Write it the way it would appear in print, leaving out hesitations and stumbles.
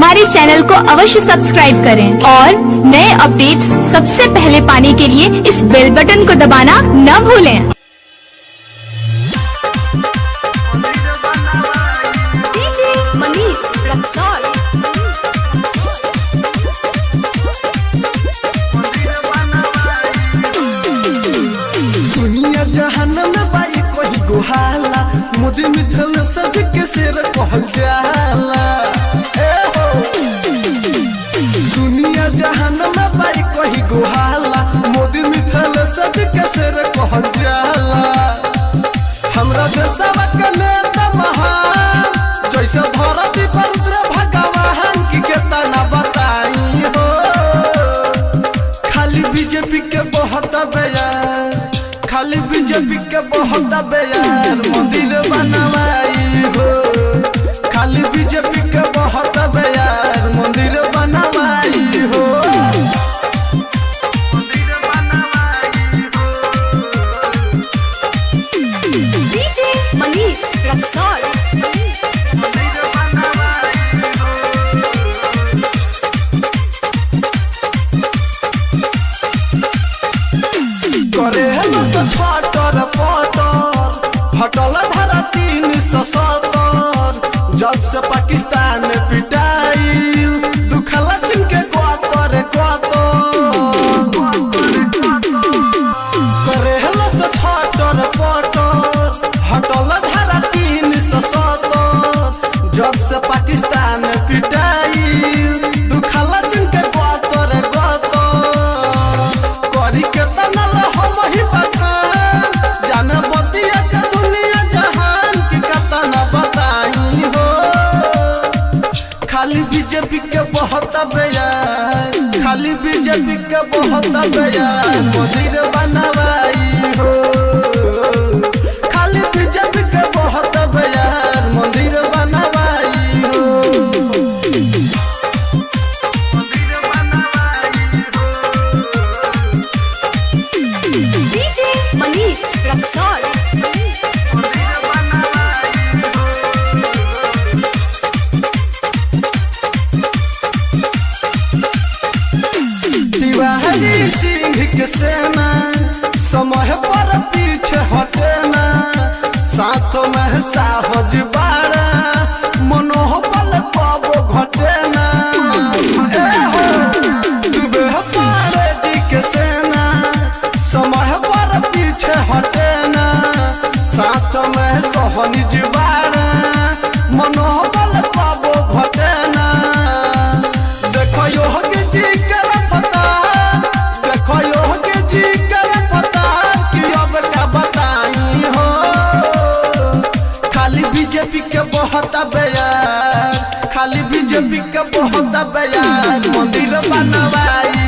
हमारे चैनल को अवश्य सब्सक्राइब करें और नए अपडेट्स सबसे पहले पाने के लिए इस बेल बटन को दबाना न भूलें। दुनिया जहान में बाई कोई गुहाला मोदी मिथल सज के सिर कहल जाला। दुनिया जहान में बाई कोई गुहाला मोदी मिथल सज के सिर कहल जाला। हमरा देशवा के नेता महान जैसे धरती पर उतरे भगवान की केतना बताई हो। खाली बीजेपी के बहुत बयान खाली बीजेपी के बहुत बयान मंदिर बनवाई हो। खाली बीजेपी के बहुत बयान मंदिर बनवाई हो। डीजे मनीष रक्सौल करे तो छटर पटर हटल धारा 370 जब से पाकिस्तान पिटाई दुखला चीन के क्वातर करे तो छटर पटर हटल धारा 370 जब से पाकिस्तान पिटाई दुखला चीन के क्वातर करी के तनल हम ही बखान जाने बतिया के दुनिया जहान की कतना बताई हो। खाली बीजेपी के बहुत बयान खाली बीजेपी के बहुत बयान मंदिर बनवाई हो। खाली बीजेपी के बहुत बयान मंदिर बनवाई हो। डीजे मनीष रक्सौल तिवारी सिंह के सेना समय पर पीछे हटेना साथ में साहज बाड़ा मनोबल पाबो घटेना। दुबे पारे जी के सेना समय पर पीछे हटेना साथ में सहनिज बाड़ा मनोबल पाबो घटेना। देखो योगी जी के पता देखो योगी जी के पता कि अब क्या बताई हो। खाली बीजेपी के बहुत बयान खाली बीजेपी के बहुत बयान मंदिर बनवाई